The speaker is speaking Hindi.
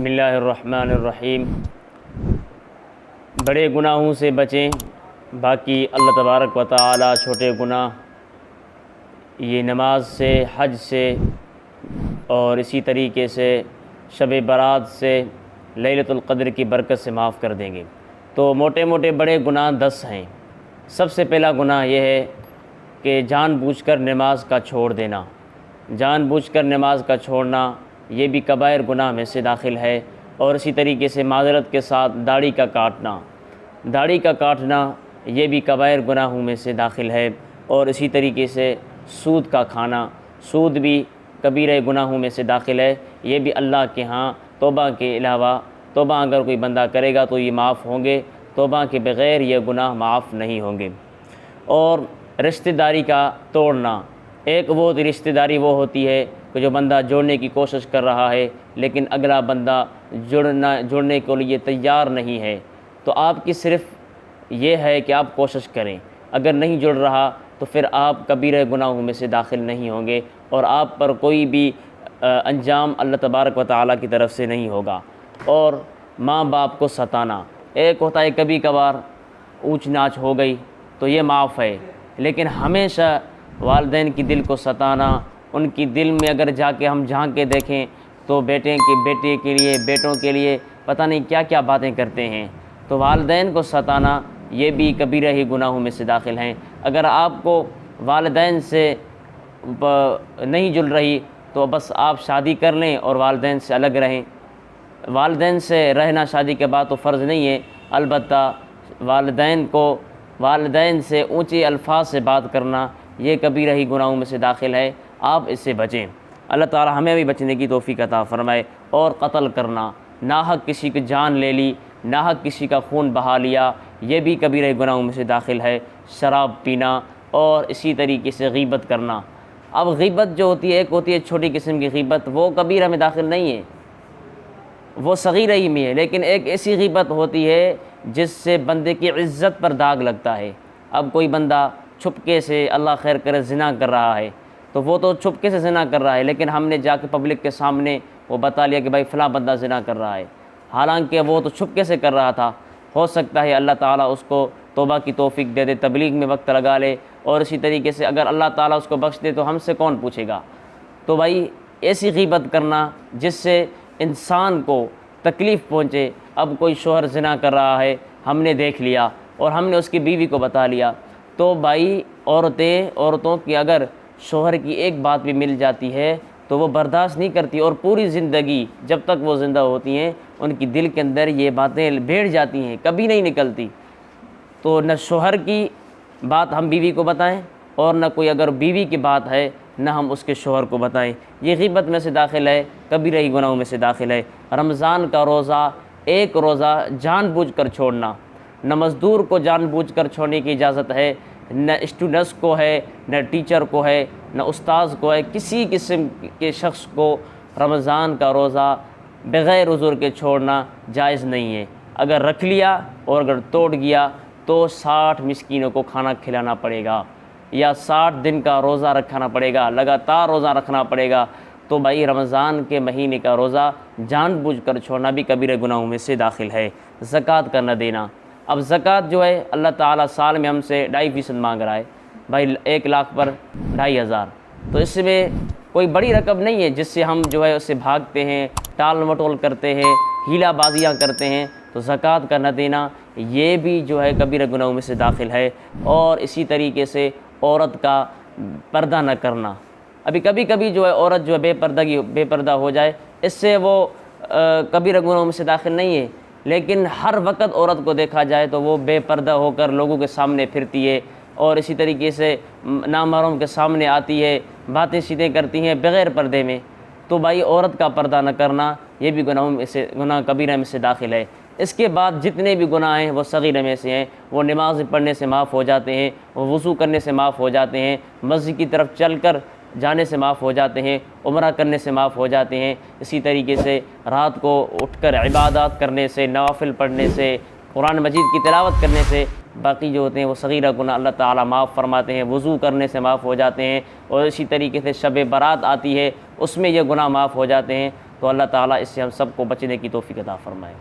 बिस्मिल्लाहिर्रहमानिर्रहीम। बड़े गुनाहों से बचें, बाकी अल्लाह तबारक व तआला छोटे गुनाह ये नमाज से, हज से और इसी तरीके से शब बारात से, लैलतुल क़द्र की बरकत से माफ़ कर देंगे। तो मोटे मोटे बड़े गुनाह 10 हैं। सबसे पहला गुनाह यह है कि जानबूझकर नमाज का छोड़ देना। जानबूझकर नमाज का छोड़ना ये भी कबायर गुनाह में से दाखिल है। और इसी तरीके से माज़रत के साथ दाढ़ी का काटना ये भी कबायर गुनाहों में से दाखिल है। और इसी तरीके से सूद का खाना, सूद भी कबीरे गुनाहों में से दाखिल है। ये भी अल्लाह के यहाँ तौबा के अलावा, तौबा अगर कोई बंदा करेगा तो ये माफ़ होंगे, तौबा के बग़ैर ये गुनाह माफ़ नहीं होंगे। और रिश्तेदारी का तोड़ना, एक वो रिश्तेदारी वो होती है कि जो बंदा जोड़ने की कोशिश कर रहा है लेकिन अगला बंदा जुड़ने के लिए तैयार नहीं है, तो आपकी सिर्फ़ ये है कि आप कोशिश करें। अगर नहीं जुड़ रहा तो फिर आप कबीरे गुनाहों में से दाखिल नहीं होंगे और आप पर कोई भी अंजाम अल्लाह तबारक व तआला की तरफ से नहीं होगा। और माँ बाप को सताना, एक होता है कभी कभार ऊँच नाच हो गई तो ये माफ़ है, लेकिन हमेशा वालिदैन की दिल को सताना, उनकी दिल में अगर जाके हम झांक के देखें तो बेटे के लिए, बेटों के लिए पता नहीं क्या क्या बातें करते हैं। तो वालिदैन को सताना ये भी कबीरे ही गुनाहों में से दाखिल हैं। अगर आपको वालिदैन से नहीं जुड़ रही तो बस आप शादी कर लें और वालिदैन से अलग रहें। वालिदैन से रहना शादी के बाद तो फ़र्ज़ नहीं है, अलबत्ता वालिदैन से ऊँचे अल्फाज से बात करना ये कबीरा ही गुनाहों में से दाखिल है। आप इससे बचें। अल्लाह ताला हमें भी बचने की तौफ़ीक अता फ़रमाए। और कत्ल करना, नाहक किसी की जान ले ली, नाहक किसी का खून बहा लिया, ये भी कबीरा गुनाहों में से दाखिल है। शराब पीना और इसी तरीके से गीबत करना। अब गीबत जो होती है, एक होती है छोटी किस्म की गीबत, वो कबीरा में दाखिल नहीं है, वो सगीरा ही में है। लेकिन एक ऐसी गीबत होती है जिससे बंदे की इज़्ज़त पर दाग लगता है। अब कोई बंदा छुपके से, अल्लाह खैर करे, ज़िना कर रहा है, तो वो तो छुपके से ज़िना कर रहा है, लेकिन हमने जाके पब्लिक के सामने वो बता लिया कि भाई फ़लाँ बंदा ज़िना कर रहा है, हालांकि वो तो छुपके से कर रहा था। हो सकता है अल्लाह ताला उसको तौबा की तौफ़ीक दे दे, तबलीग में वक्त लगा ले, और इसी तरीके से अगर अल्लाह ताला उसको बख्श दे तो हमसे कौन पूछेगा। तो भाई ऐसी गीबत करना जिससे इंसान को तकलीफ़ पहुँचे। अब कोई शोहर ज़िना कर रहा है, हमने देख लिया और हमने उसकी बीवी को बता लिया, तो भाई औरतों की अगर शोहर की एक बात भी मिल जाती है तो वो बर्दाश्त नहीं करती, और पूरी ज़िंदगी जब तक वो ज़िंदा होती हैं उनकी दिल के अंदर ये बातें बैठ जाती हैं, कभी नहीं निकलती। तो न शोहर की बात हम बीवी को बताएं और न कोई अगर बीवी की बात है न हम उसके शोहर को बताएं। ये गीबत में से दाखिल है, कबीरा ही गुनाहों में से दाखिल है। रमज़ान का रोज़ा, एक रोज़ा जानबूझकर छोड़ना, न मज़दूर को जानबूझकर छोड़ने की इजाज़त है, न स्टूडेंट्स को है, न टीचर को है, न उस्ताद को है। किसी किस्म के शख्स को रमज़ान का रोज़ा बग़ैर उज़्र के छोड़ना जायज़ नहीं है। अगर रख लिया और अगर तोड़ गया तो 60 मिस्कीनों को खाना खिलाना पड़ेगा, या 60 दिन का रोज़ा रखना पड़ेगा, लगातार रोज़ा रखना पड़ेगा। तो भाई रमज़ान के महीने का रोज़ा जानबूझकर छोड़ना भी कबीरे गुनाहों में से दाखिल है। ज़कात का न देना, अब ज़कात जो है अल्लाह ताला साल में हमसे 2.5% मांग रहा है भाई, 1 लाख पर 2,500, तो इसमें कोई बड़ी रकम नहीं है जिससे हम जो है उससे भागते हैं, टाल मटोल करते हैं, हीलाबाजियाँ करते हैं। तो ज़कात का न देना ये भी जो है कबीरा गुनाहों में से दाखिल है। और इसी तरीके से औरत का पर्दा न करना, अभी कभी कभी जो है औरत जो है बेपर्दा हो जाए, इससे वो कबीरा गुनाहों में से दाखिल नहीं है। लेकिन हर वक्त औरत को देखा जाए तो वो बेपर्दा होकर लोगों के सामने फिरती है और इसी तरीके से नामहरम के सामने आती है, बातें सीधें करती हैं बग़ैर पर्दे में। तो भाई औरत का पर्दा न करना ये भी गुनाह कबीरा में से दाखिल है। इसके बाद जितने भी गुनाह हैं वो सगीरा में से हैं। वो नमाज़ पढ़ने से माफ़ हो जाते हैं, वो वज़ू करने से माफ़ हो जाते हैं, मस्जिद की तरफ चलकर जाने से माफ़ हो जाते हैं, उम्रा करने से माफ़ हो जाते हैं। इसी तरीके से रात को उठकर इबादत करने से, नवाफिल पढ़ने से, कुरान मजीद की तिलावत करने से बाकी जो होते हैं वो सगीरा गुनाह अल्लाह ताला माफ़ फरमाते हैं। वज़ू करने से माफ़ हो जाते हैं। और इसी तरीके से शब बारात आती है, उसमें ये गुनाह माफ़ हो जाते हैं। तो अल्लाह ताला इससे हम सबको बचने की तौफीक अता फ़रमाए।